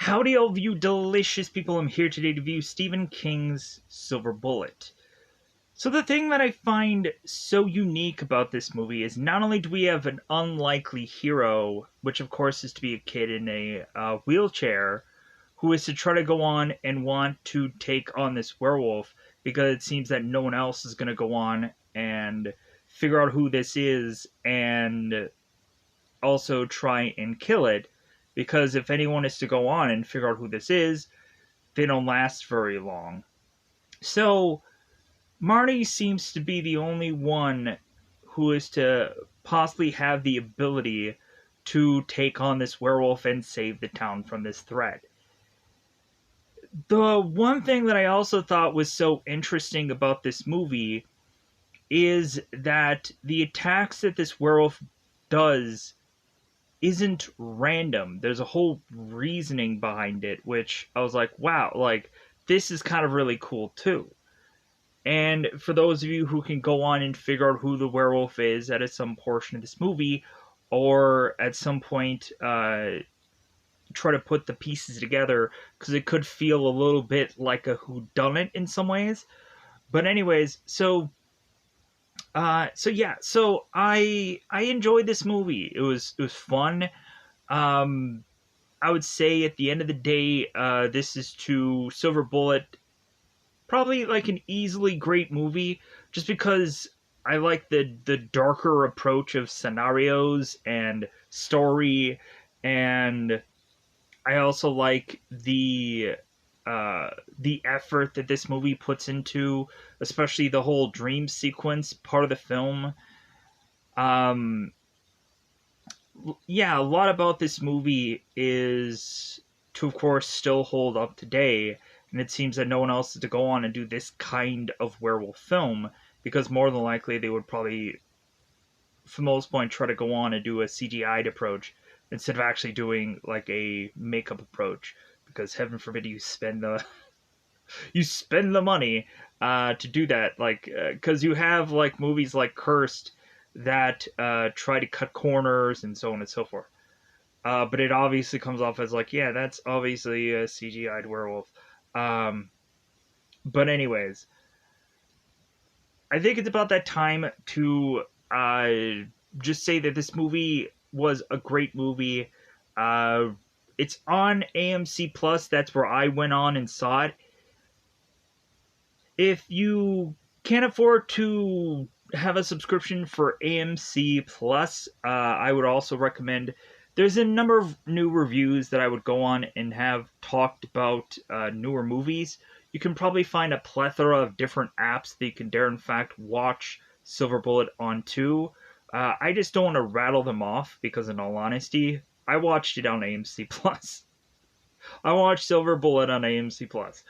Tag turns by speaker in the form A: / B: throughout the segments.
A: Howdy, all of you delicious people. I'm here today to view Stephen King's Silver Bullet. So, the thing that I find so unique about this movie is not only do we have an unlikely hero, which of course is to be a kid in a wheelchair, who is to try to go on and want to take on this werewolf because it seems that no one else is going to go on and figure out who this is and also try and kill it, because if anyone is to go on and figure out who this is, they don't last very long. So Marty seems to be the only one who is to possibly have the ability to take on this werewolf and save the town from this threat. The one thing that I also thought was so interesting about this movie is that the attacks that this werewolf does isn't random. There's a whole reasoning behind it, which I was like, wow, like, this is kind of really cool too. And for those of you who can go on and figure out who the werewolf is at some portion of this movie, or at some point try to put the pieces together, because it could feel a little bit like a whodunit in some ways. But anyways, so I enjoyed this movie. It was fun. Um, I would say at the end of the day, this is to Silver Bullet probably like an easily great movie, just because I like the darker approach of scenarios and story, and I also like the effort that this movie puts into, especially the whole dream sequence part of the film. Um, yeah, a lot about this movie is to, of course, still hold up today, and it seems that no one else is to go on and do this kind of werewolf film, because more than likely they would probably, for the most part, try to go on and do a CGI'd approach instead of actually doing like a makeup approach, because heaven forbid you spend the money to do that, like because you have like movies like Cursed that try to cut corners and so on and so forth. But it obviously comes off as like, yeah, that's obviously a CGI'd werewolf. Um, but anyways, I think it's about that time to just say that this movie was a great movie. Uh, it's on AMC Plus. That's where I went on and saw it. If you can't afford to have a subscription for AMC Plus, I would also recommend. There's a number of new reviews that I would go on and have talked about newer movies. You can probably find a plethora of different apps that you can dare in fact watch Silver Bullet on too. I just don't want to rattle them off because, in all honesty, I watched it on AMC Plus. I watched Silver Bullet on AMC Plus.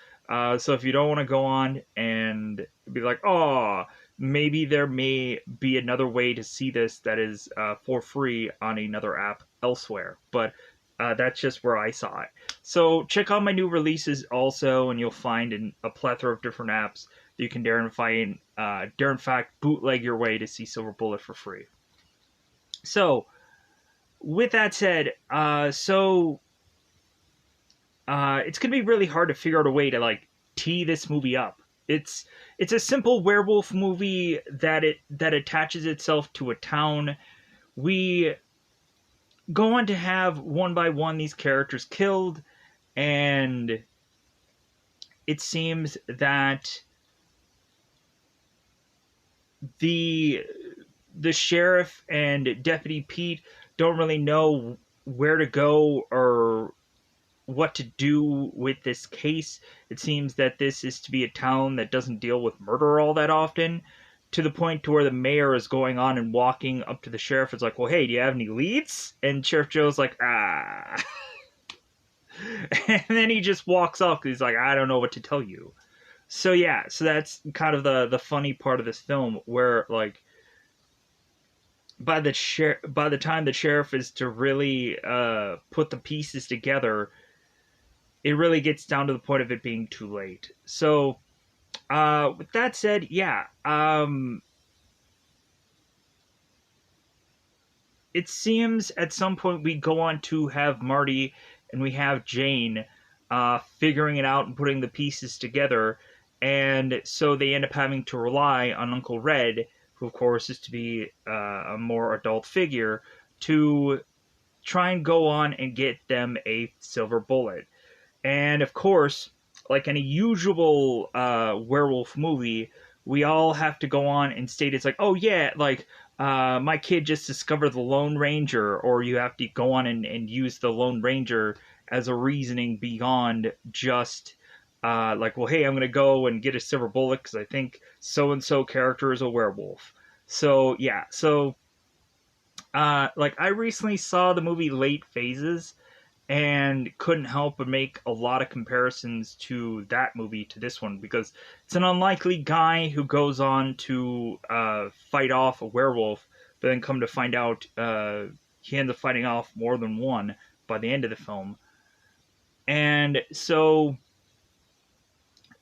A: So if you don't want to go on and be like, oh, maybe there may be another way to see this that is for free on another app elsewhere. But that's just where I saw it. So check out my new releases also, and you'll find a plethora of different apps that you can dare in fact bootleg your way to see Silver Bullet for free. So with that said, it's gonna be really hard to figure out a way to like tee this movie up. It's a simple werewolf movie that attaches itself to a town. We go on to have one by one these characters killed, and it seems that the the sheriff and Deputy Pete don't really know where to go or what to do with this case. It seems that this is to be a town that doesn't deal with murder all that often, to the point to where the mayor is going on and walking up to the sheriff. It's like, well, hey, do you have any leads? And Sheriff Joe's like, ah. And then he just walks off because he's like, I don't know what to tell you. So yeah, so that's kind of the funny part of this film, where like by the time the sheriff is to really put the pieces together, it really gets down to the point of it being too late. So, with that said, yeah, it seems at some point we go on to have Marty and we have Jane figuring it out and putting the pieces together. And so they end up having to rely on Uncle Red, who of course is to be a more adult figure, to try and go on and get them a silver bullet. And of course, like any usual werewolf movie, we all have to go on and state it's like, oh yeah, like my kid just discovered the Lone Ranger, or you have to go on and use the Lone Ranger as a reasoning beyond just like, well, hey, I'm gonna go and get a silver bullet because I think so and so character is a werewolf. So yeah, so like I recently saw the movie Late Phases and couldn't help but make a lot of comparisons to that movie to this one because it's an unlikely guy who goes on to fight off a werewolf, but then come to find out he ends up fighting off more than one by the end of the film. And so,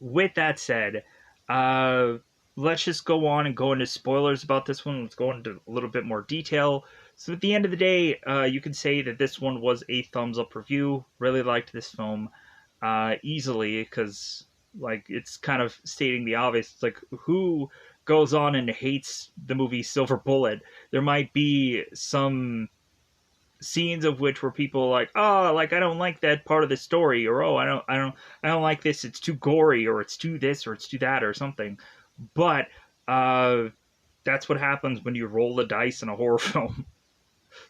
A: with that said, let's just go on and go into spoilers about this one. Let's go into a little bit more detail. So at the end of the day, you can say that this one was a thumbs up review. Really liked this film easily because, like, it's kind of stating the obvious. It's like, who goes on and hates the movie Silver Bullet? There might be some scenes of which where people are like, oh, like I don't like that part of the story, or oh, I don't like this. It's too gory, or it's too this, or it's too that, or something. But that's what happens when you roll the dice in a horror film.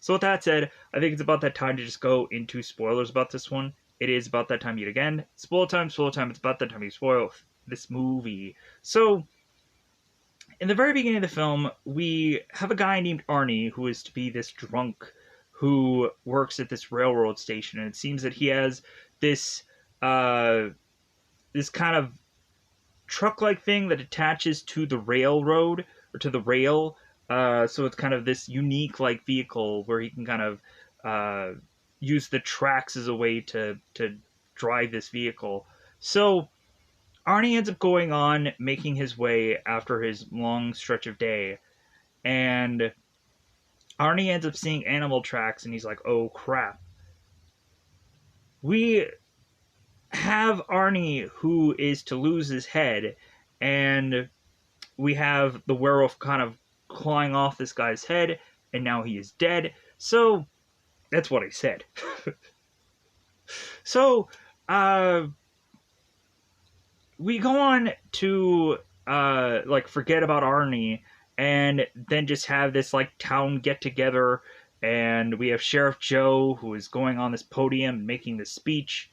A: So with that said, I think it's about that time to just go into spoilers about this one. It is about that time yet again. Spoiler time, spoiler time. It's about that time you spoil this movie. So, in the very beginning of the film, we have a guy named Arnie who is to be this drunk who works at this railroad station, and it seems that he has this this kind of truck-like thing that attaches to the railroad or to the rail. So it's kind of this unique like vehicle where he can kind of use the tracks as a way to drive this vehicle. So Arnie ends up going on making his way after his long stretch of day, and Arnie ends up seeing animal tracks, and he's like, "Oh crap!" We have Arnie who is to lose his head, and we have the werewolf kind of clawing off this guy's head, and now he is dead. So that's what I said. So we go on to like forget about Arnie, and then just have this like town get together, and we have Sheriff Joe who is going on this podium and making this speech.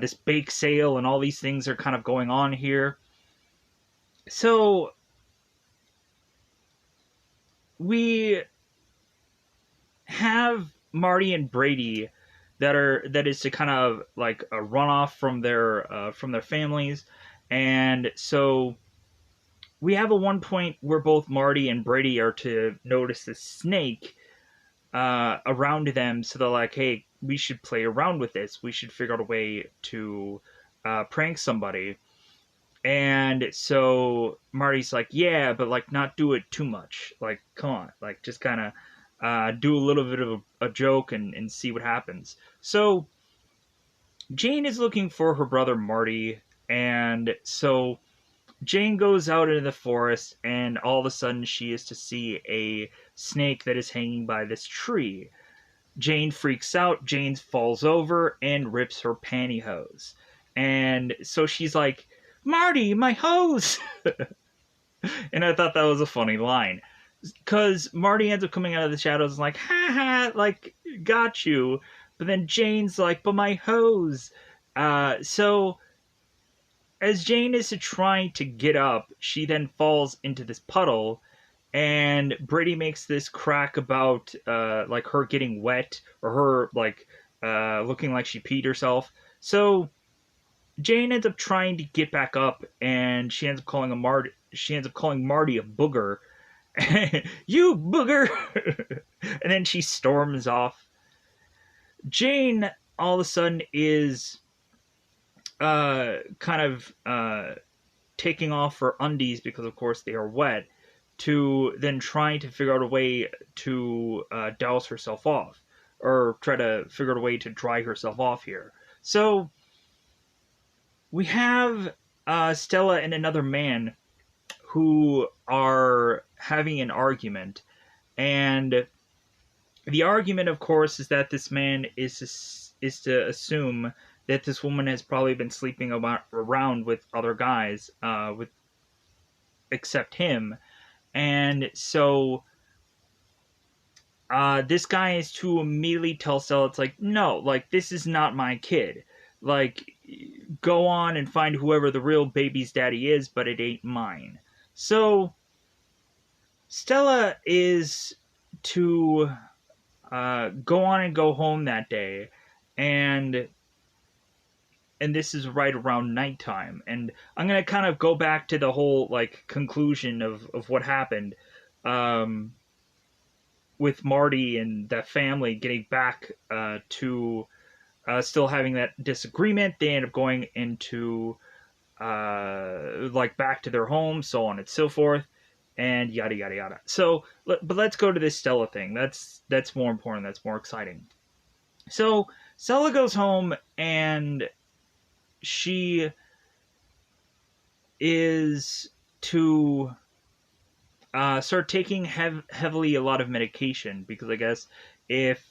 A: This bake sale and all these things are kind of going on here. So we have Marty and Brady that is to kind of like a runoff from their families, and so we have a one point where both Marty and Brady are to notice the snake around them, so they're like, hey, we should play around with this. We should figure out a way to prank somebody. And so Marty's like, yeah, but like not do it too much. Like, come on, like just kind of do a little bit of a joke and see what happens. So Jane is looking for her brother Marty, and so Jane goes out into the forest, and all of a sudden she is to see a snake that is hanging by this tree. Jane freaks out, Jane falls over and rips her pantyhose. And so she's like, Marty, my hose! And I thought that was a funny line. Because Marty ends up coming out of the shadows and like, ha ha, like, got you. But then Jane's like, but my hose. So as Jane is trying to get up, she then falls into this puddle, and Brady makes this crack about like her getting wet, or her like looking like she peed herself. So Jane ends up trying to get back up, and she ends up calling Marty a booger. You booger! And then she storms off. Jane all of a sudden is kind of taking off her undies because of course they are wet, to then trying to figure out a way to douse herself off, or try to figure out a way to dry herself off here. So we have Stella and another man who are having an argument, and the argument, of course, is that this man is to assume that this woman has probably been sleeping around with other guys, with except him, and so this guy is to immediately tell Stella, it's like, no, like, this is not my kid. Like, go on and find whoever the real baby's daddy is, but it ain't mine. So Stella is to go on and go home that day, and this is right around nighttime. And I'm gonna kind of go back to the whole like conclusion of what happened, with Marty and that family getting back to still having that disagreement. They end up going into like back to their home, so on and so forth, and yada yada yada. So, but let's go to this Stella thing. That's more important. That's more exciting. So Stella goes home, and she is to start taking heavily a lot of medication, because I guess if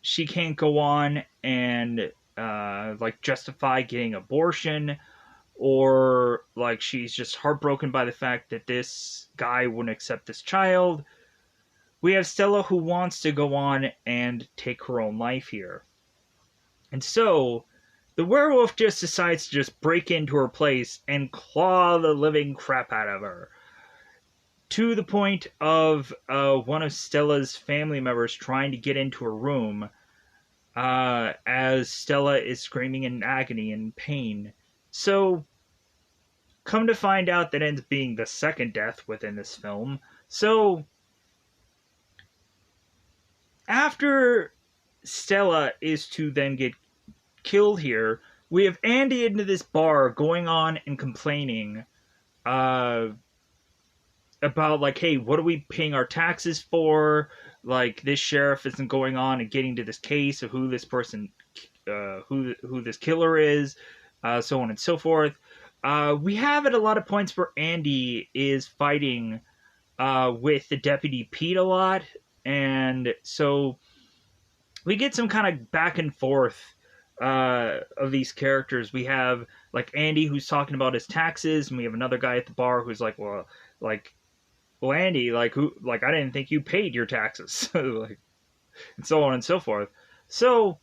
A: she can't go on and like justify getting abortion, or like she's just heartbroken by the fact that this guy wouldn't accept this child, we have Stella who wants to go on and take her own life here. And so the werewolf just decides to just break into her place and claw the living crap out of her, to the point of one of Stella's family members trying to get into her room, as Stella is screaming in agony and pain. So, come to find out, that ends up being the second death within this film. So, after Stella is to then get killed here, we have Andy into this bar going on and complaining about, like, hey, what are we paying our taxes for? Like, this sheriff isn't going on and getting to this case of who this person, who this killer is, so on and so forth. We have at a lot of points where Andy is fighting with the Deputy Pete a lot, and so we get some kind of back and forth of these characters. We have like Andy who's talking about his taxes, and we have another guy at the bar who's like, well, Andy, like, who, like, I didn't think you paid your taxes, like, and so on and so forth. So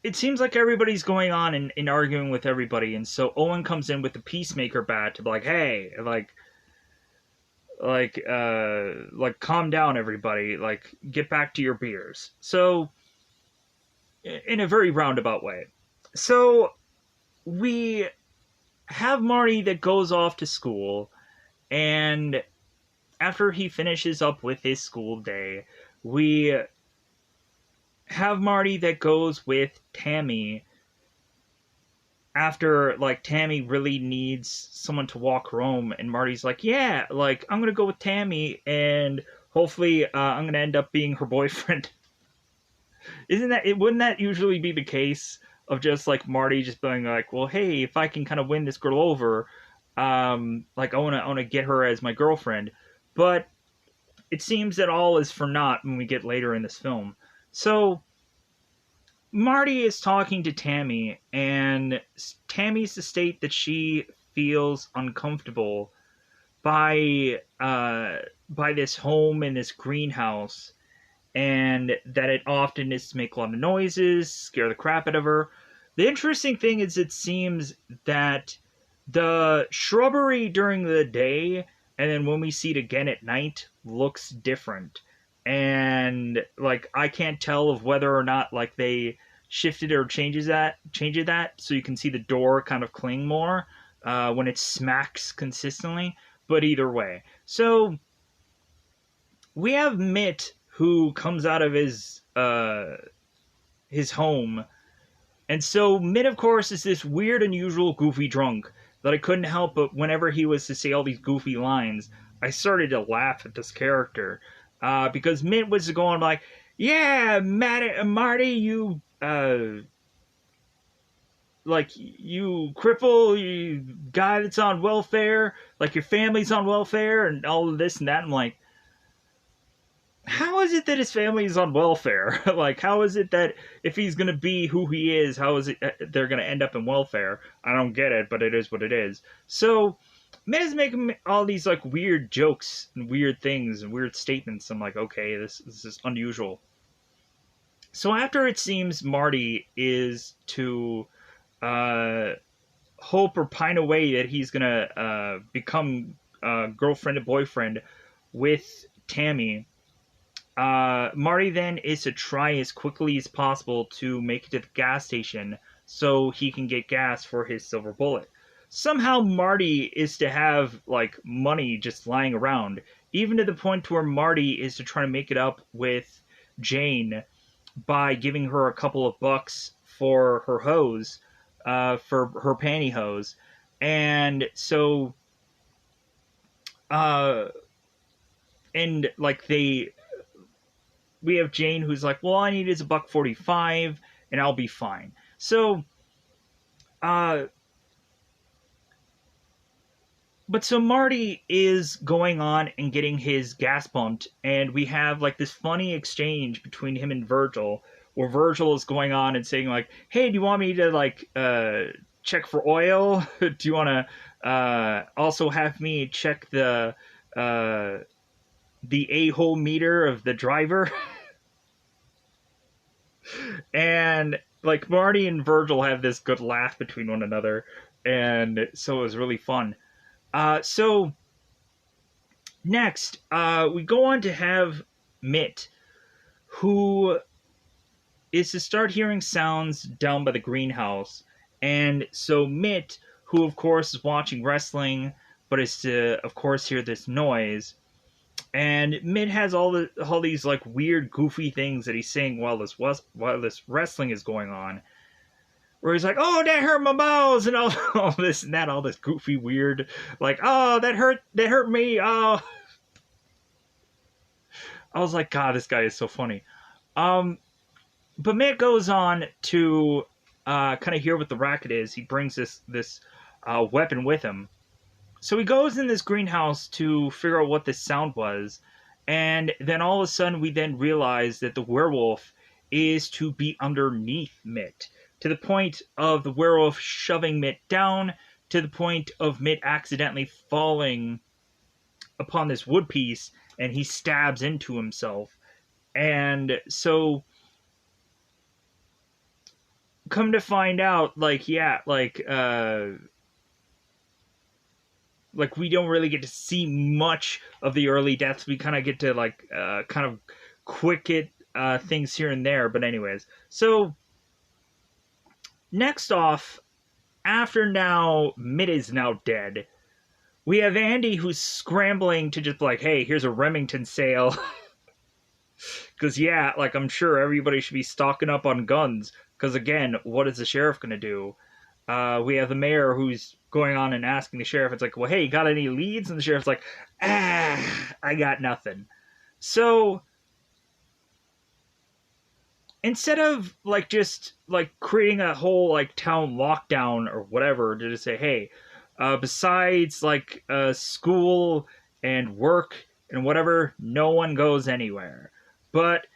A: it seems like everybody's going on and arguing with everybody, and so Owen comes in with the Peacemaker bat to be like, hey, calm down, everybody, like, get back to your beers. So, in a very roundabout way. So, we have Marty that goes off to school, and after he finishes up with his school day, we have Marty that goes with Tammy after, like, Tammy really needs someone to walk her home, and Marty's like, yeah, like, I'm gonna go with Tammy, and hopefully I'm gonna end up being her boyfriend. Wouldn't that usually be the case, of just, like, Marty just being like, well, hey, if I can kind of win this girl over, like, I wanna get her as my girlfriend. But it seems that all is for naught when we get later in this film. So Marty is talking to Tammy, and Tammy's to state that she feels uncomfortable by this home and this greenhouse, and that it often is to make a lot of noises, scare the crap out of her. The interesting thing is, it seems that the shrubbery during the day, and then when we see it again at night, looks different. And, like, I can't tell of whether or not, like, they shifted or changed that, so you can see the door kind of cling more when it smacks consistently. But either way. So, we have Mitt, who comes out of his home. And so Mitt, of course, is this weird, unusual, goofy drunk that I couldn't help but whenever he was to say all these goofy lines, I started to laugh at this character. because Mitt was going like, "Yeah, Marty, you like you cripple, you guy that's on welfare, like your family's on welfare, and all of this and that." I'm like, how is it that his family is on welfare? Like, how is it that if he's gonna be who he is, how is it they're gonna end up in welfare? I don't get it, but it is what it is. So, Mitt is making all these like weird jokes and weird things and weird statements. I'm like, okay, this is unusual. So after it seems Marty is to uh, hope or pine away that he's gonna become girlfriend and boyfriend with Tammy. Marty then is to try as quickly as possible to make it to the gas station so he can get gas for his silver bullet. Somehow Marty is to have like money just lying around, even to the point where Marty is to try to make it up with Jane by giving her a couple of bucks for her hose, for her pantyhose, and so, uh, and like we have Jane who's like, well, all I need is $1.45 and I'll be fine. So, uh, but so Marty is going on and getting his gas pumped, and we have like this funny exchange between him and Virgil, where Virgil is going on and saying like, "Hey, do you want me to like check for oil? Do you want to also have me check uh, the a-hole meter of the driver?" And like Marty and Virgil have this good laugh between one another, and so it was really fun. So next, we go on to have Mitt, who is to start hearing sounds down by the greenhouse. And so Mitt, who of course is watching wrestling, but is to of course hear this noise. And Mitt has all these like weird, goofy things that he's saying while this wrestling is going on. Where he's like, "Oh, that hurt my balls," and all this and that, all this goofy, weird, like, "Oh, that hurt me." Oh, I was like, God, this guy is so funny. Um, but Mitt goes on to kind of hear what the racket is. He brings this weapon with him, so he goes in this greenhouse to figure out what this sound was, and then all of a sudden we then realize that the werewolf is to be underneath Mitt, to the point of the werewolf shoving Mitt down, to the point of Mitt accidentally falling upon this wood piece, and he stabs into himself. And so, come to find out, like, yeah, like we don't really get to see much of the early deaths. We kind of get to like kind of quick it things here and there. But anyways, so next off, after now Mitt is now dead, we have Andy who's scrambling to just like, hey, here's a Remington sale. Because yeah, like I'm sure everybody should be stocking up on guns. Because again, what is the sheriff gonna do? We have the mayor who's going on and asking the sheriff. It's like, well, hey, you got any leads? And the sheriff's like, I got nothing. So instead of like just like creating a whole like town lockdown or whatever to just say, hey, besides like school and work and whatever, no one goes anywhere. But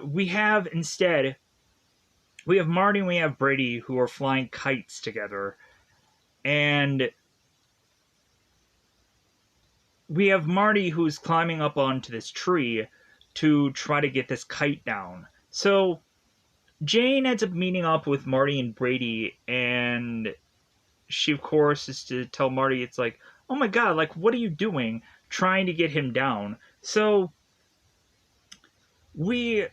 A: we have instead, we have Marty and we have Brady who are flying kites together. And we have Marty who's climbing up onto this tree to try to get this kite down. So Jane ends up meeting up with Marty and Brady, and she, of course, is to tell Marty, it's like, oh my god, like, what are you doing? Trying to get him down. So we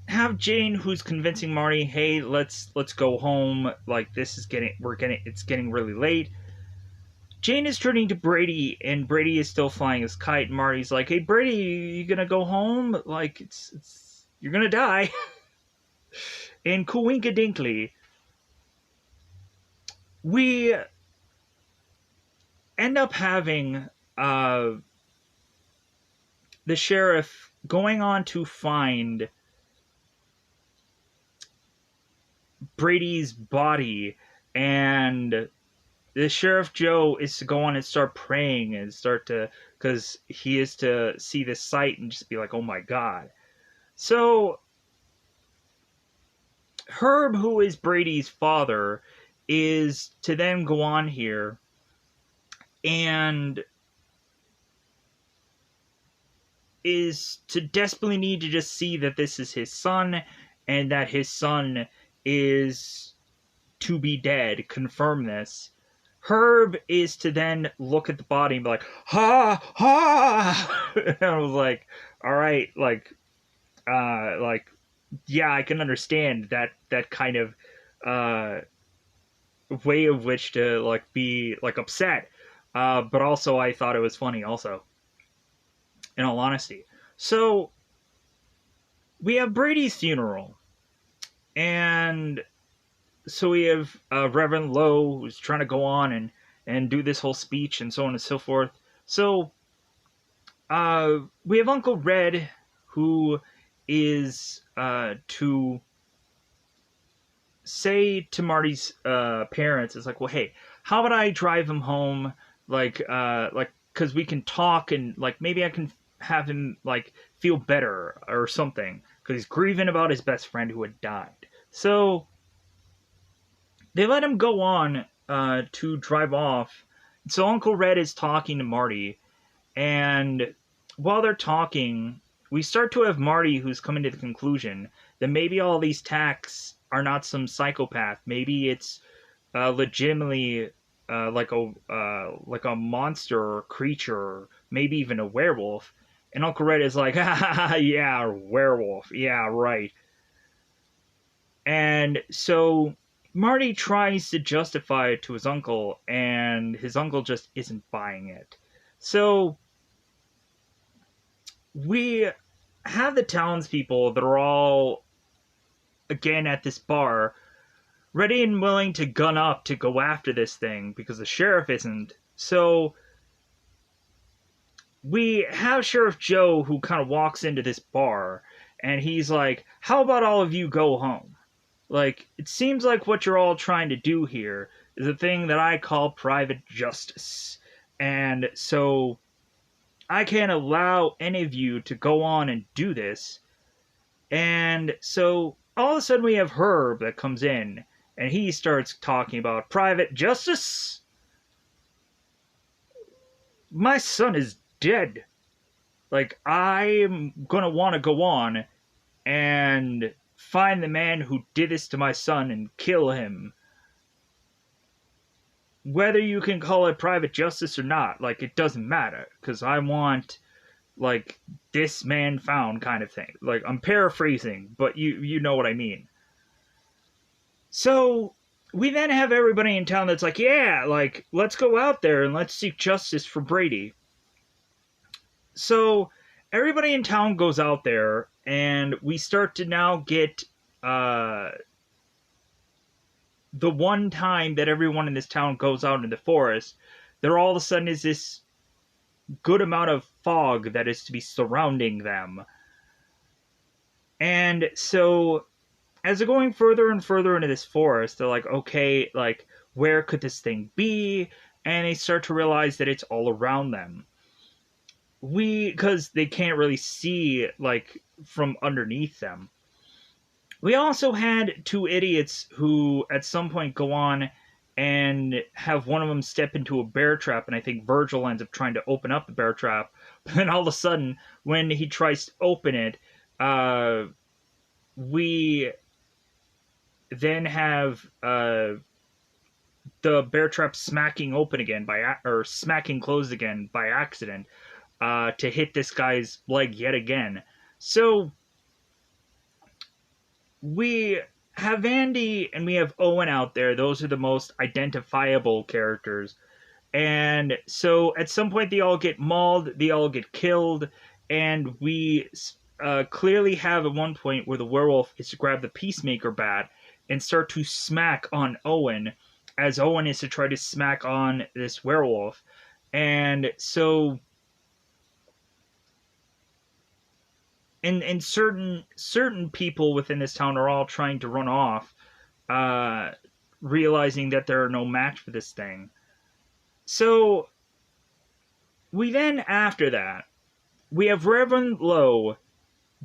A: have Jane who's convincing Marty, hey, let's go home. Like, this is it's getting really late. Jane is turning to Brady, and Brady is still flying his kite. And Marty's like, "Hey, Brady, you gonna go home? Like, it's you're gonna die." And Coinka Dinkley, we end up having the sheriff going on to find Brady's body, and the Sheriff Joe is to go on and start praying and start to, because he is to see this sight and just be like, oh my god. So Herb, who is Brady's father, is to then go on here and is to desperately need to just see that this is his son and that his son is to be dead, confirm this. Herb is to then look at the body and be like, ha, ha! And I was like, all right, yeah, I can understand that kind of way of which to like be like upset. But also I thought it was funny also, in all honesty. So we have Brady's funeral, and so we have Reverend Lowe who's trying to go on and do this whole speech and so on and so forth. So we have Uncle Red, who is to say to Marty's parents, it's like, well, hey, how about I drive him home, because we can talk and like maybe I can have him like feel better or something, because he's grieving about his best friend who had died. So they let him go on to drive off. So Uncle Red is talking to Marty, and while they're talking, we start to have Marty who's coming to the conclusion that maybe all these attacks are not some psychopath. Maybe it's legitimately like a monster or creature, maybe even a werewolf. And Uncle Red is like, yeah, werewolf, yeah, right. And so Marty tries to justify it to his uncle, and his uncle just isn't buying it. So we have the townspeople that are all, again, at this bar, ready and willing to gun up to go after this thing, because the sheriff isn't. So we have Sheriff Joe, who kind of walks into this bar, and he's like, how about all of you go home? Like, it seems like what you're all trying to do here is a thing that I call private justice. And so I can't allow any of you to go on and do this. And so all of a sudden we have Herb that comes in, and he starts talking about private justice. My son is dead. Like, I'm gonna want to go on and find the man who did this to my son and kill him. Whether you can call it private justice or not, like, it doesn't matter, because I want, like, this man found kind of thing. Like, I'm paraphrasing, but you know what I mean. So we then have everybody in town that's like, yeah, like, let's go out there and let's seek justice for Brady. So everybody in town goes out there, and we start to now get the one time that everyone in this town goes out in the forest, there all of a sudden is this good amount of fog that is to be surrounding them. And so as they're going further and further into this forest, they're like, okay, like, where could this thing be? And they start to realize that it's all around them. Because they can't really see, like, from underneath them. We also had two idiots who at some point go on and have one of them step into a bear trap, and I think Virgil ends up trying to open up the bear trap. But then all of a sudden, when he tries to open it, we then have the bear trap smacking open again or smacking closed again by accident to hit this guy's leg yet again. So we have Andy and we have Owen out there. Those are the most identifiable characters. And so at some point they all get mauled, they all get killed, and we clearly have at one point where the werewolf is to grab the Peacemaker bat and start to smack on Owen, as Owen is to try to smack on this werewolf. And so and certain people within this town are all trying to run off, uh, realizing that they're no match for this thing. So we then, after that, we have Reverend Lowe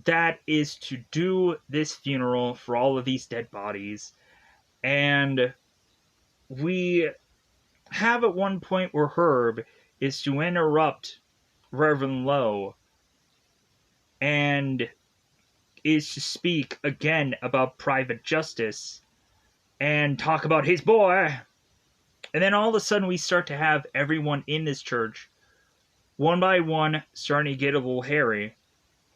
A: that is to do this funeral for all of these dead bodies. And we have at one point where Herb is to interrupt Reverend Lowe and is to speak again about private justice and talk about his boy. And then all of a sudden we start to have everyone in this church, one by one, starting to get a little hairy,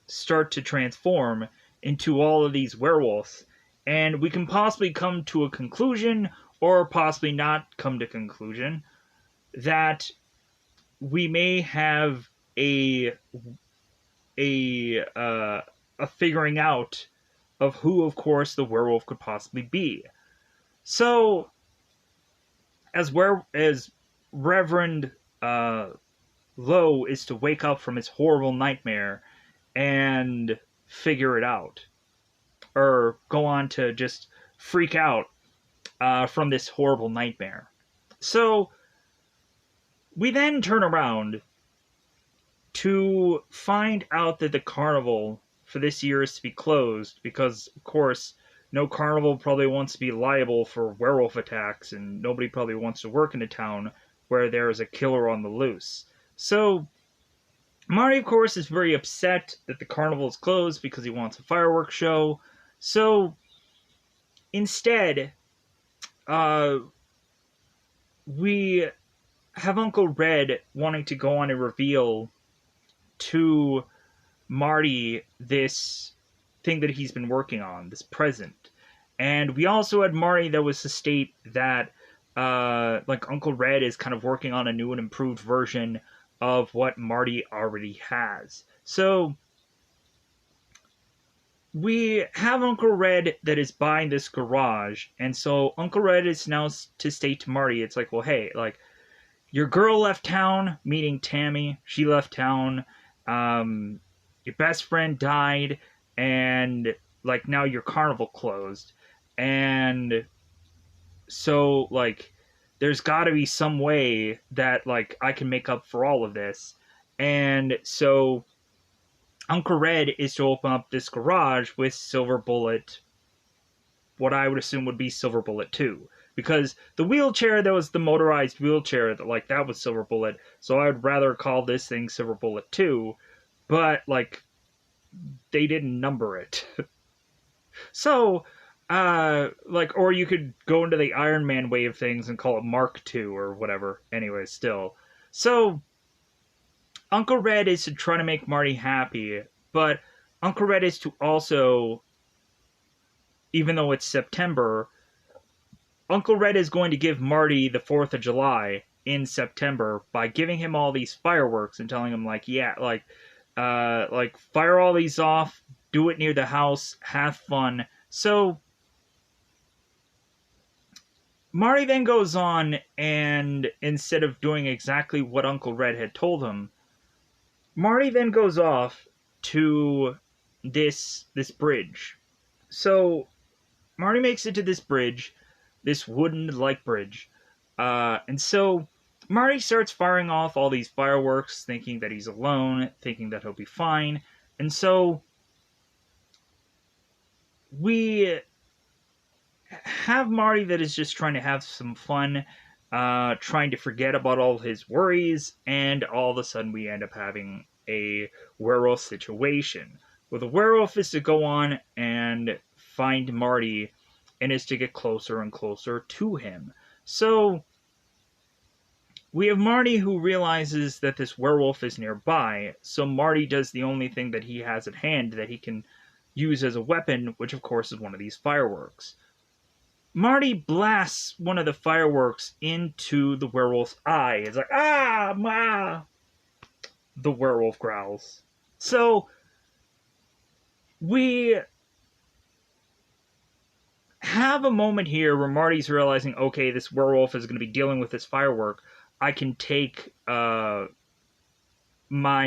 A: start to transform into all of these werewolves. And we can possibly come to a conclusion, or possibly not come to a conclusion, that we may have a figuring out of who, of course, the werewolf could possibly be. So, as Reverend Lowe is to wake up from his horrible nightmare and figure it out, or go on to just freak out from this horrible nightmare. So, we then turn around to find out that the carnival for this year is to be closed because, of course, no carnival probably wants to be liable for werewolf attacks, and nobody probably wants to work in a town where there is a killer on the loose. So, Marty, of course, is very upset that the carnival is closed because he wants a fireworks show. So, instead, we have Uncle Red wanting to go on and reveal to Marty this thing that he's been working on, this present. And we also had Marty that was to state that like Uncle Red is kind of working on a new and improved version of what Marty already has. So we have Uncle Red that is buying this garage, and so Uncle Red is now to state to Marty, it's like, well, hey, like, your girl left town, meaning Tammy, she left town, your best friend died, and, like, now your carnival closed, and so, like, there's gotta be some way that, like, I can make up for all of this, and so Uncle Red is to open up this garage with Silver Bullet, what I would assume would be Silver Bullet 2. Because the wheelchair that was the motorized wheelchair, that was Silver Bullet, so I would rather call this thing Silver Bullet 2, but, like, they didn't number it. So, like, or you could go into the Iron Man way of things and call it Mark II or whatever. Anyway, still. So, Uncle Red is to try to make Marty happy, but Uncle Red is to also, even though it's September, Uncle Red is going to give Marty the 4th of July in September by giving him all these fireworks and telling him, like, yeah, like, fire all these off, do it near the house, have fun. So, Marty then goes on, and instead of doing exactly what Uncle Red had told him, Marty then goes off to this bridge. So, Marty makes it to this bridge, this wooden-like bridge, and so Marty starts firing off all these fireworks, thinking that he's alone, thinking that he'll be fine, and so we have Marty that is just trying to have some fun, trying to forget about all his worries, and all of a sudden we end up having a werewolf situation. Well, the werewolf is to go on and find Marty, and is to get closer and closer to him. So, we have Marty who realizes that this werewolf is nearby, so Marty does the only thing that he has at hand that he can use as a weapon, which of course is one of these fireworks. Marty blasts one of the fireworks into the werewolf's eye. It's like, ah, ma! The werewolf growls. So, we have a moment here where Marty's realizing, okay, this werewolf is going to be dealing with this firework. I can take my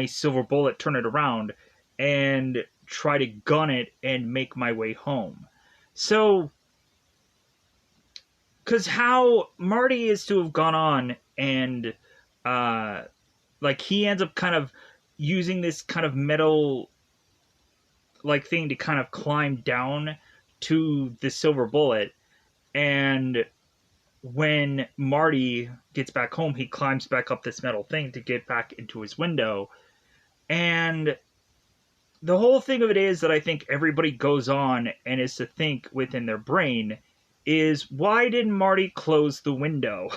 A: silver bullet, turn it around, and try to gun it and make my way home. So, because how Marty is to have gone on and, like, he ends up kind of using this kind of metal, like, thing to kind of climb down to the silver bullet. And when Marty gets back home, he climbs back up this metal thing to get back into his window. And the whole thing of it is that I think everybody goes on and is to think within their brain is, why didn't Marty close the window?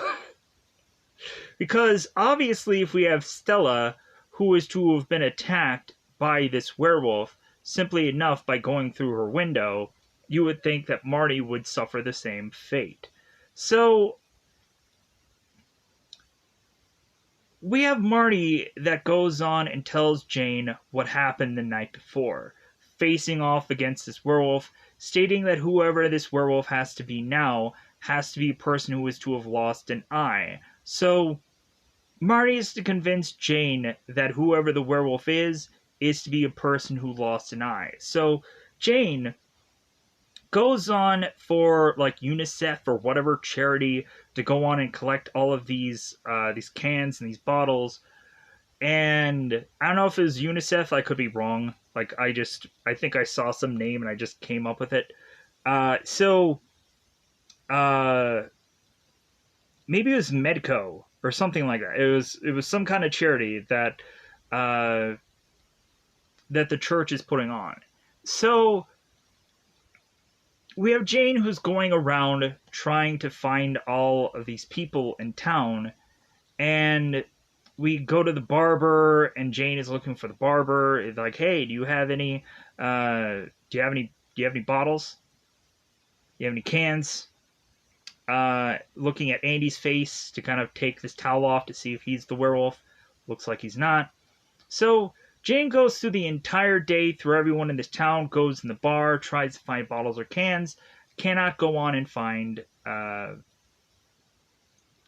A: Because obviously if we have Stella, who is to have been attacked by this werewolf simply enough by going through her window, you would think that Marty would suffer the same fate. So we have Marty that goes on and tells Jane what happened the night before, facing off against this werewolf, stating that whoever this werewolf has to be now has to be a person who is to have lost an eye. So Marty is to convince Jane that whoever the werewolf is to be a person who lost an eye. So Jane goes on for like UNICEF or whatever charity to go on and collect all of these cans and these bottles. And I don't know if it was UNICEF, I could be wrong. Like, I think I saw some name and I just came up with it. Maybe it was Medco or something like that. It was some kind of charity that that the church is putting on. So we have Jane who's going around trying to find all of these people in town, and we go to the barber, and Jane is looking for the barber. It's like, hey, do you have any bottles? Do you have any cans? Looking at Andy's face to kind of take this towel off to see if he's the werewolf. Looks like he's not. So Jane goes through the entire day through everyone in this town, goes in the bar, tries to find bottles or cans, cannot go on and find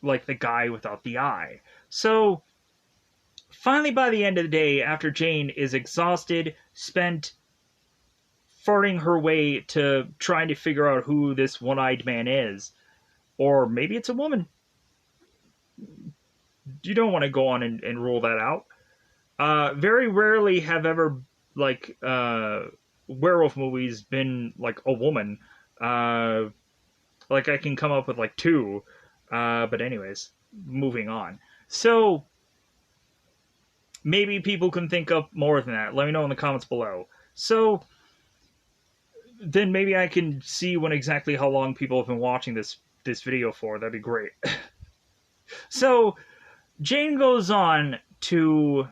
A: like the guy without the eye. So finally, by the end of the day, after Jane is exhausted, spent farting her way to trying to figure out who this one-eyed man is, or maybe it's a woman. You don't want to go on and rule that out. Very rarely have ever, like, werewolf movies been, like, a woman. Like, I can come up with, like, two. But anyways, moving on. So maybe people can think up more than that. Let me know in the comments below. So then maybe I can see when exactly how long people have been watching this video for. That'd be great. So Jane goes on to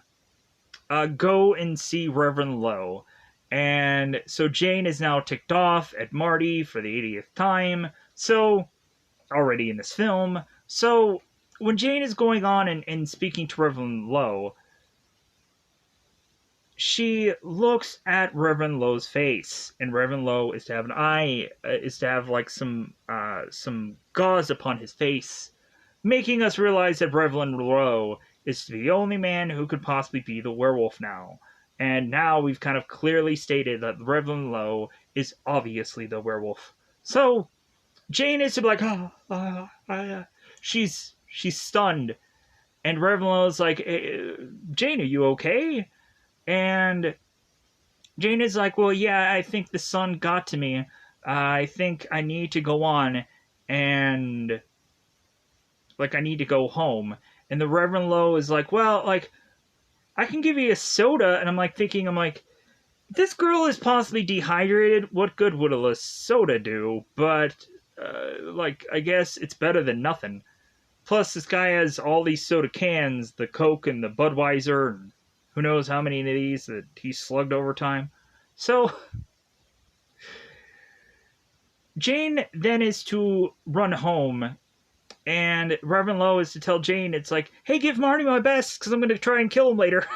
A: go and see Reverend Lowe. And so Jane is now ticked off at Marty for the 80th time. So, already in this film. So, when Jane is going on and speaking to Reverend Lowe, she looks at Reverend Lowe's face. And Reverend Lowe is to have an eye, is to have like some gauze upon his face, making us realize that Reverend Lowe is the only man who could possibly be the werewolf now. And now we've kind of clearly stated that Reverend Lowe is obviously the werewolf. So Jane is to be like, she's stunned. And Reverend Lowe's like, Jane, are you okay? And Jane is like, well, yeah, I think the sun got to me. I think I need to go on and, like, I need to go home. And the Reverend Lowe is like, well, like, I can give you a soda. And I'm like thinking, this girl is possibly dehydrated. What good would a soda do? But, like, I guess it's better than nothing. Plus, this guy has all these soda cans, the Coke and the Budweiser, and who knows how many of these that he slugged over time. So Jane then is to run home, and Reverend Lowe is to tell Jane, it's like, hey, give Marty my best, because I'm going to try and kill him later.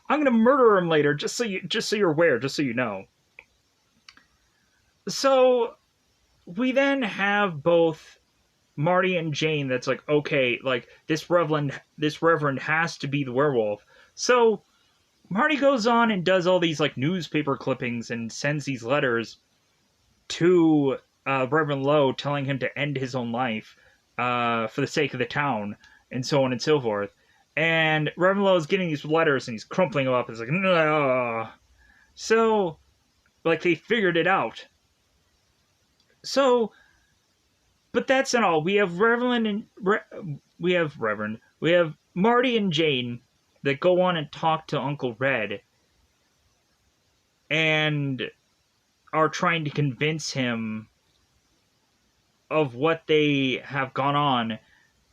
A: I'm going to murder him later, just so you're aware, just so you know. So we then have both Marty and Jane that's like, okay, like, this reverend has to be the werewolf. So Marty goes on and does all these like newspaper clippings and sends these letters to Reverend Lowe telling him to end his own life for the sake of the town and so on and so forth. And Reverend Lowe is getting these letters and he's crumpling them up. It's like, no. So, like, they figured it out. So, but that's not all. We have we have Marty and Jane that go on and talk to Uncle Red and are trying to convince him of what they have gone on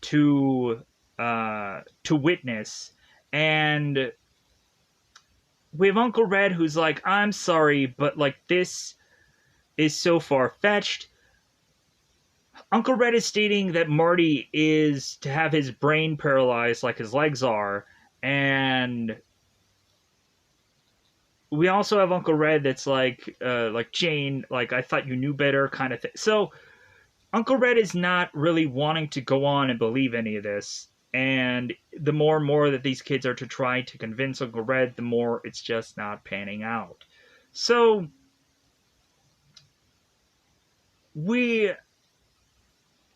A: to witness. And we have Uncle Red who's like, I'm sorry, but like this is so far-fetched. Uncle Red is stating that Marty is to have his brain paralyzed like his legs are, and we also have Uncle Red that's like Jane, like, I thought you knew better kind of thing. So Uncle Red is not really wanting to go on and believe any of this, and the more and more that these kids are to try to convince Uncle Red, the more it's just not panning out. So we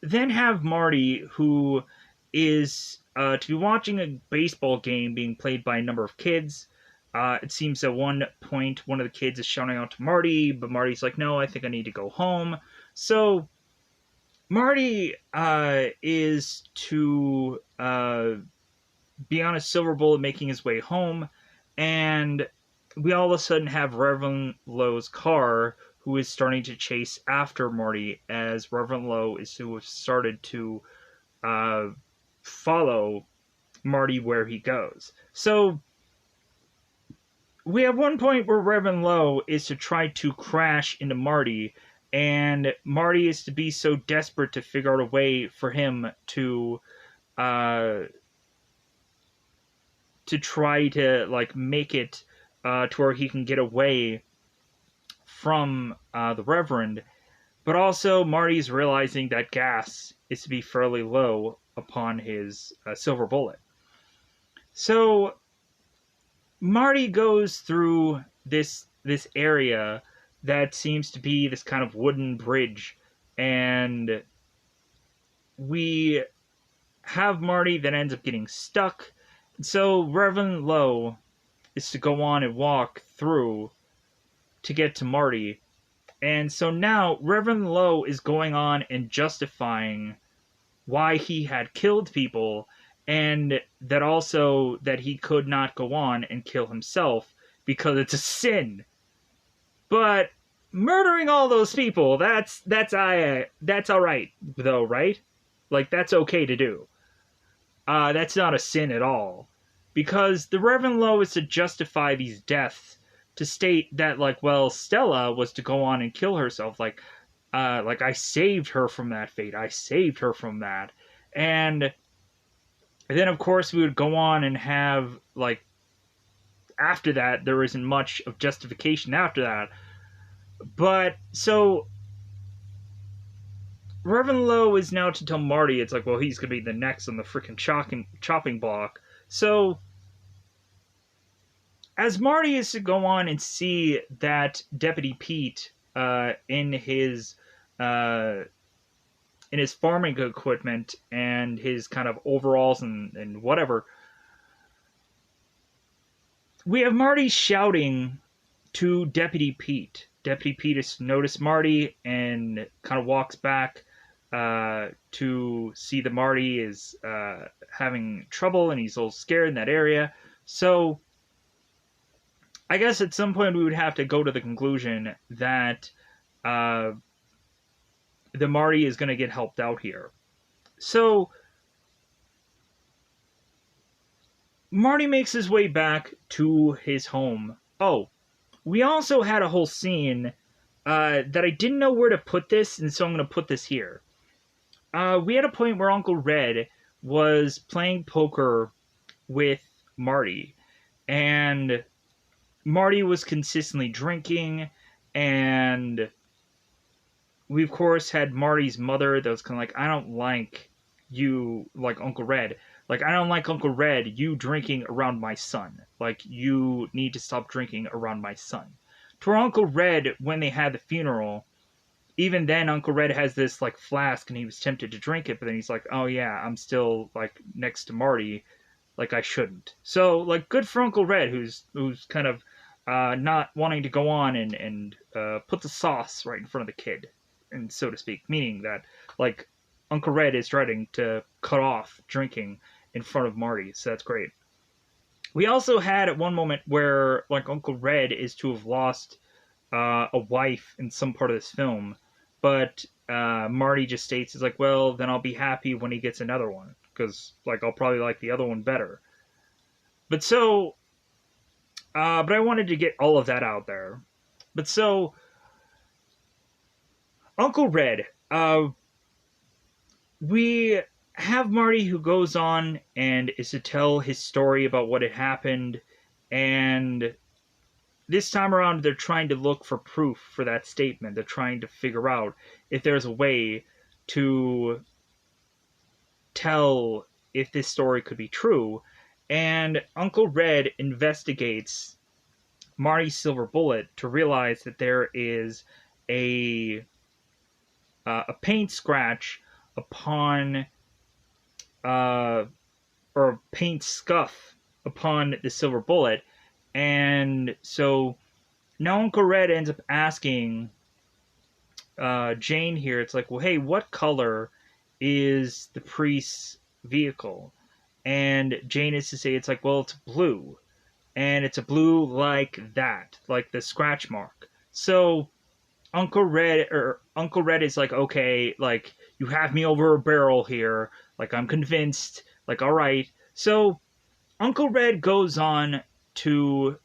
A: then have Marty, who is to be watching a baseball game being played by a number of kids. It seems at one point one of the kids is shouting out to Marty, but Marty's like, no, I think I need to go home. So Marty is to be on a silver bullet making his way home, and we all of a sudden have Reverend Lowe's car, who is starting to chase after Marty, as Reverend Lowe is who has started to follow Marty where he goes. So we have one point where Reverend Lowe is to try to crash into Marty, and Marty is to be so desperate to figure out a way for him to try to like make it to where he can get away from the Reverend. But also Marty's realizing that gas is to be fairly low upon his silver bullet. So Marty goes through this area that seems to be this kind of wooden bridge, and we have Marty that ends up getting stuck. So Reverend Lowe is to go on and walk through to get to Marty. And so now Reverend Lowe is going on and justifying why he had killed people, and that also that he could not go on and kill himself because it's a sin. But murdering all those people, that's all right though, right? Like, that's okay to do. That's not a sin at all, because the Reverend Lowe is to justify these deaths, to state that, like, well, Stella was to go on and kill herself, like I saved her from that fate, I saved her from that. And then of course we would go on and have, like, after that there isn't much of justification after that. But so Reverend Lowe is now to tell Marty, it's like, well, he's gonna be the next on the freaking chopping block. So as Marty is to go on and see that Deputy Pete in his farming equipment and his kind of overalls and whatever, we have Marty shouting to Deputy Pete. Deputy Pete has noticed Marty and kind of walks back to see that Marty is having trouble and he's a little scared in that area. So I guess at some point we would have to go to the conclusion that the Marty is going to get helped out here. So Marty makes his way back to his home. Oh, we also had a whole scene that I didn't know where to put this, and so I'm going to put this here. We had a point where Uncle Red was playing poker with Marty, and Marty was consistently drinking, and we of course had Marty's mother that was kind of like, I don't like you, like Uncle Red. Like, I don't like Uncle Red, you drinking around my son. Like, you need to stop drinking around my son. To our Uncle Red, when they had the funeral, even then Uncle Red has this like flask and he was tempted to drink it, but then he's like, oh yeah, I'm still like next to Marty, like I shouldn't. So like good for Uncle Red who's kind of not wanting to go on and put the sauce right in front of the kid, and so to speak, meaning that like Uncle Red is trying to cut off drinking in front of Marty, so that's great. We also had at one moment where like Uncle Red is to have lost a wife in some part of this film, but Marty just states, "Is like, well, then I'll be happy when he gets another one, because like I'll probably like the other one better." But so, but I wanted to get all of that out there. But so, Uncle Red, we have Marty who goes on and is to tell his story about what had happened, and this time around they're trying to look for proof for that statement. They're trying to figure out if there's a way to tell if this story could be true. And Uncle Red investigates Marty's silver bullet to realize that there is a paint scratch upon or a paint scuff upon the silver bullet. And so now Uncle Red ends up asking Jane here, it's like, well, hey, what color is the priest's vehicle? And Jane is to say, it's like, well, it's blue. And it's a blue like that, like the scratch mark. So Uncle Red is like, okay, like you have me over a barrel here, like I'm convinced, like all right. So Uncle Red goes on to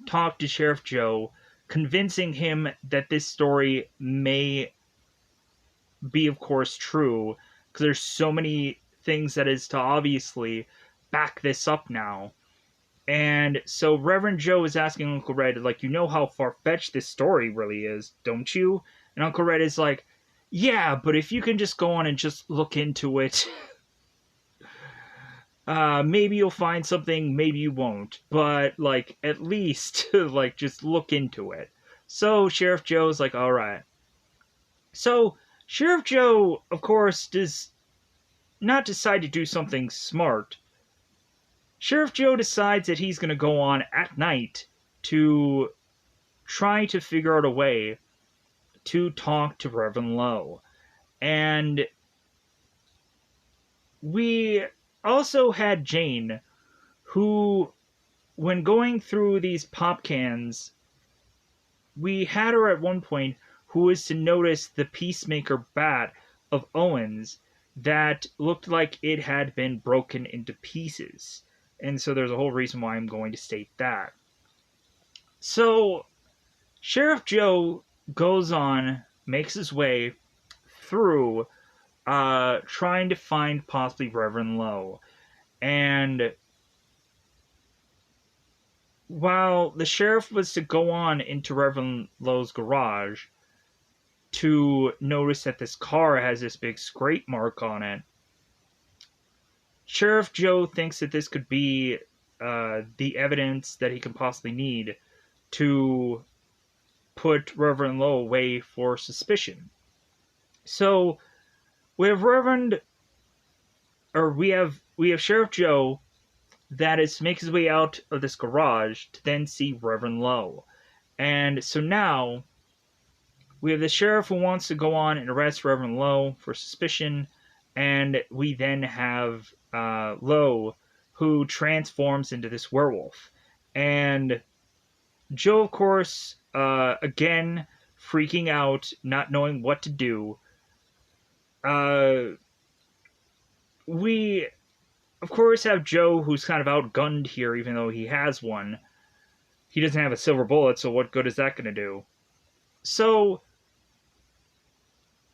A: talk to Sheriff Joe, convincing him that this story may be, of course, true, because there's so many things that is to obviously back this up now. And so Reverend Joe is asking Uncle Red, like, you know how far-fetched this story really is, don't you? And Uncle Red is like, yeah, but if you can just go on and just look into it, maybe you'll find something, maybe you won't. But, like, at least, like, just look into it. So Sheriff Joe's like, all right. So Sheriff Joe, of course, does not decide to do something smart. Sheriff Joe decides that he's going to go on at night to try to figure out a way to talk to Reverend Lowe. And we also had Jane, who, when going through these pop cans, we had her at one point who was to notice the Peacemaker bat of Owens that looked like it had been broken into pieces. And so there's a whole reason why I'm going to state that. So, Sheriff Joe goes on, makes his way through, trying to find possibly Reverend Lowe. And while the sheriff was to go on into Reverend Lowe's garage to notice that this car has this big scrape mark on it, Sheriff Joe thinks that this could be the evidence that he could possibly need to put Reverend Lowe away for suspicion. So we have we have Sheriff Joe that is makes his way out of this garage to then see Reverend Lowe. And so now we have the sheriff who wants to go on and arrest Reverend Lowe for suspicion, and we then have Lowe, who transforms into this werewolf. And Joe, of course, again, freaking out, not knowing what to do. We, of course, have Joe, who's kind of outgunned here, even though he has one. He doesn't have a silver bullet, so what good is that going to do? So,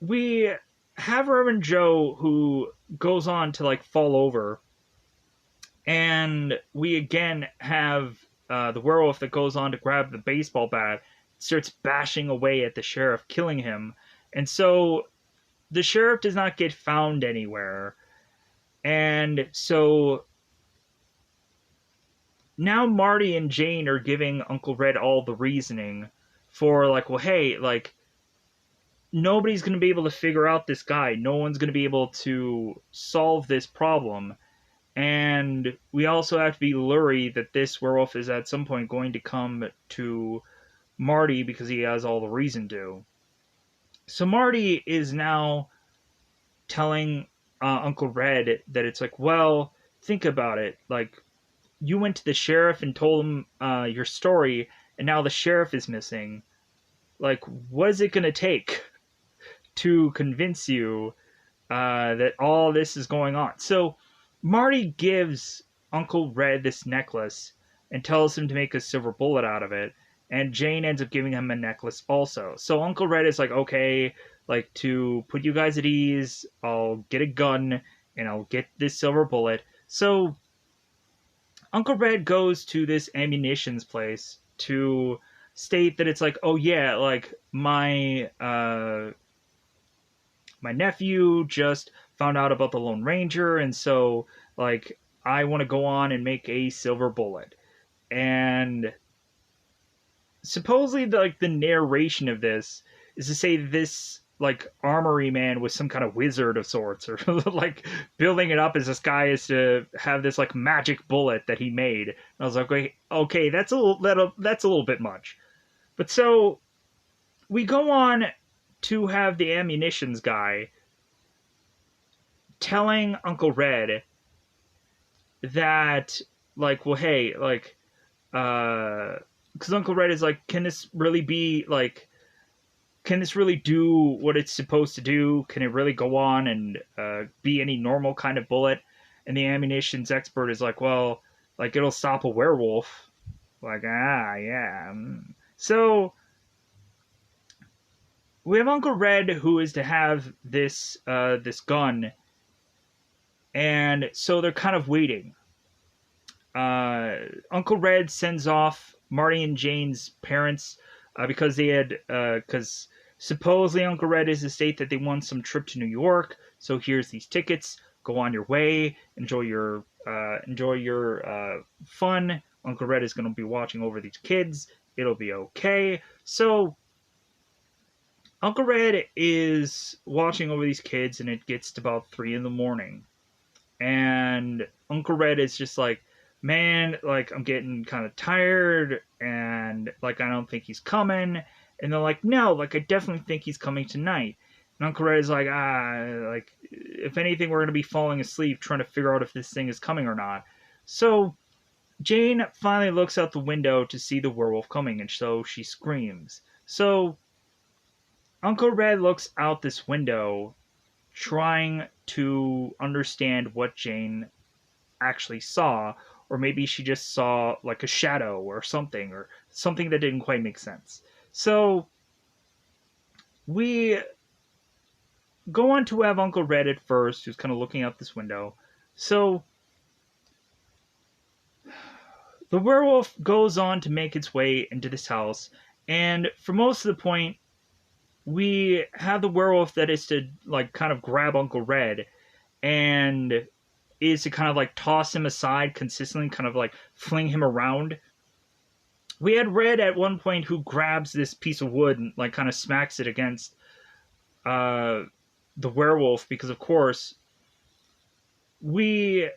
A: we have Reverend Joe, who goes on to, like, fall over. And we again have the werewolf that goes on to grab the baseball bat, starts bashing away at the sheriff, killing him. And so the sheriff does not get found anywhere. And so now Marty and Jane are giving Uncle Red all the reasoning for, like, well, hey, like, nobody's going to be able to figure out this guy. No one's going to be able to solve this problem. And we also have to be leery that this werewolf is at some point going to come to Marty because he has all the reason to. So Marty is now telling Uncle Red that it's like, well, think about it. Like, you went to the sheriff and told him your story, and now the sheriff is missing. Like, what is it going to take to convince you that all this is going on? So Marty gives Uncle Red this necklace and tells him to make a silver bullet out of it. And Jane ends up giving him a necklace also. So Uncle Red is like, okay, like, to put you guys at ease, I'll get a gun and I'll get this silver bullet. So Uncle Red goes to this ammunitions place to state that it's like, oh yeah, like, my nephew just found out about the Lone Ranger, and so, like, I want to go on and make a silver bullet. And supposedly, the narration of this is to say this, like, armory man was some kind of wizard of sorts, or like building it up as this guy is to have this, like, magic bullet that he made. And I was like, okay, that's a little bit much. But so we go on to have the ammunitions guy telling Uncle Red that, like, well, hey, like, because Uncle Red is like, can this really be, like, can this really do what it's supposed to do? Can it really go on and be any normal kind of bullet? And the ammunitions expert is like, well, like, it'll stop a werewolf. Like, yeah. So we have Uncle Red, who is to have this this gun, and so they're kind of waiting. Uncle Red sends off Marty and Jane's parents because they had because supposedly Uncle Red is to state that they won some trip to New York. So here's these tickets. Go on your way. Enjoy your fun. Uncle Red is going to be watching over these kids. It'll be okay. So Uncle Red is watching over these kids, and it gets to about 3 in the morning. And Uncle Red is just like, man, like, I'm getting kind of tired, and, like, I don't think he's coming. And they're like, no, like, I definitely think he's coming tonight. And Uncle Red is like, like, if anything, we're going to be falling asleep trying to figure out if this thing is coming or not. So Jane finally looks out the window to see the werewolf coming, and so she screams. So Uncle Red looks out this window, trying to understand what Jane actually saw, or maybe she just saw, like, a shadow or something that didn't quite make sense. So we go on to have Uncle Red at first, who's kind of looking out this window. So the werewolf goes on to make its way into this house, and for most of the point, we have the werewolf that is to, like, kind of grab Uncle Red and is to kind of, like, toss him aside consistently, kind of, like, fling him around. We had Red at one point who grabs this piece of wood and, like, kind of smacks it against the werewolf, because, of course, we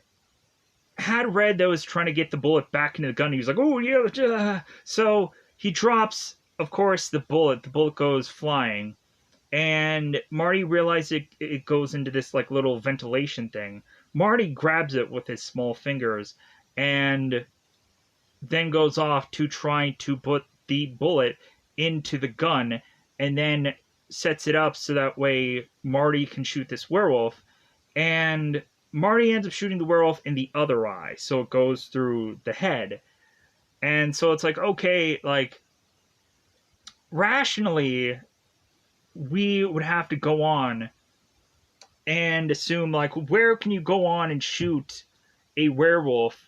A: had Red that was trying to get the bullet back into the gun. He was like, oh, yeah. So he drops, of course, the bullet. The bullet goes flying. And Marty realizes it goes into this, like, little ventilation thing. Marty grabs it with his small fingers and then goes off to try to put the bullet into the gun, and then sets it up so that way Marty can shoot this werewolf. And Marty ends up shooting the werewolf in the other eye, so it goes through the head. And so it's like, okay, like, rationally, we would have to go on and assume, like, where can you go on and shoot a werewolf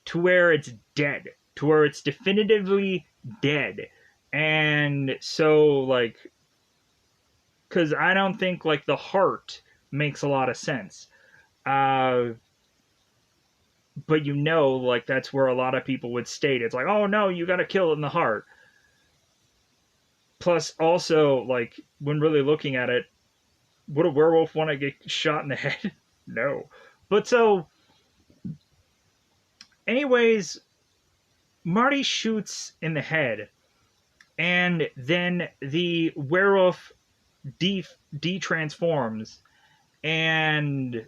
A: to where it's dead, to where it's definitively dead? And so, like, because I don't think, like, the heart makes a lot of sense. Uh, but you know, like that's where a lot of people would state it's like, oh no, you got to kill it in the heart. Plus, also, like when really looking at it, would a werewolf want to get shot in the head? No. But so, anyways, Marty shoots in the head, and then the werewolf de-transforms, and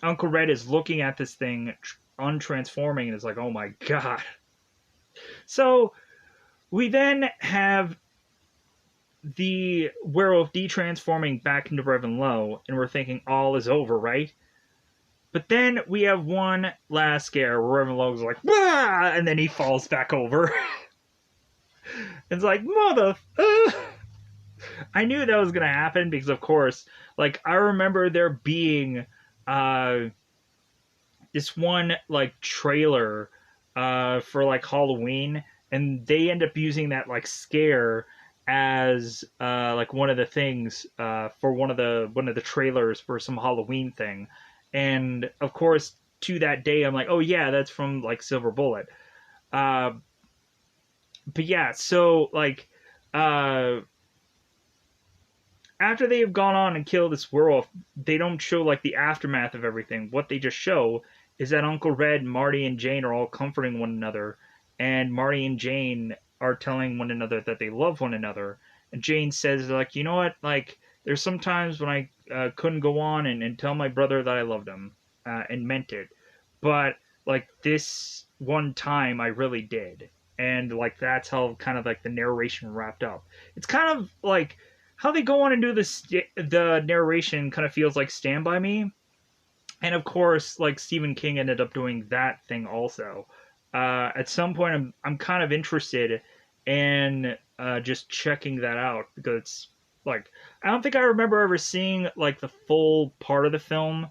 A: Uncle Red is looking at this thing untransforming and is like, oh my god. So we then have the werewolf de-transforming back into Reverend Lowe, and we're thinking all is over, right? But then we have one last scare where Reverend Lowe's like, bah! And then he falls back over. It's like, mother. I knew that was gonna happen because, of course, like I remember there being uh, this one like trailer for like Halloween, and they end up using that like scare as like one of the things for one of the trailers for some Halloween thing, and of course to that day I'm like, oh yeah, that's from like Silver Bullet. Uh, but yeah, so like uh, after they have gone on and killed this werewolf, they don't show like the aftermath of everything. What they just show is that Uncle Red, Marty, and Jane are all comforting one another, and Marty and Jane are telling one another that they love one another. And Jane says, like, you know what, like, there's some times when I couldn't go on and tell my brother that I loved him and meant it, but like this one time I really did. And like that's how kind of like the narration wrapped up. It's kind of like how they go on and do this. The narration kind of feels like Stand By Me, and of course, like Stephen King ended up doing that thing also. At some point, I'm kind of interested in just checking that out because it's like I don't think I remember ever seeing like the full part of the film,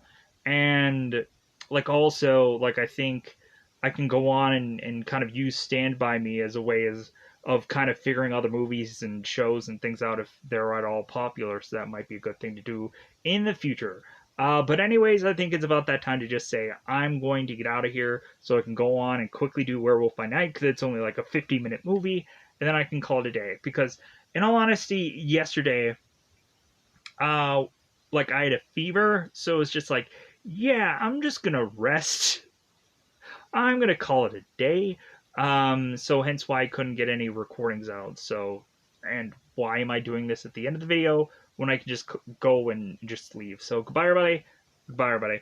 A: and like also like I think I can go on and kind of use Stand By Me as a way as of kind of figuring other movies and shows and things out if they're at all popular. So that might be a good thing to do in the future. But anyways, I think it's about that time to just say I'm going to get out of here so I can go on and quickly do Werewolf by Night because it's only like a 50-minute movie, and then I can call it a day. Because in all honesty, yesterday, uh, like I had a fever, so it's just like, yeah, I'm just gonna rest. I'm gonna call it a day. So hence why I couldn't get any recordings out. So, and why am I doing this at the end of the video when I can just go and just leave? So goodbye, everybody. Goodbye, everybody.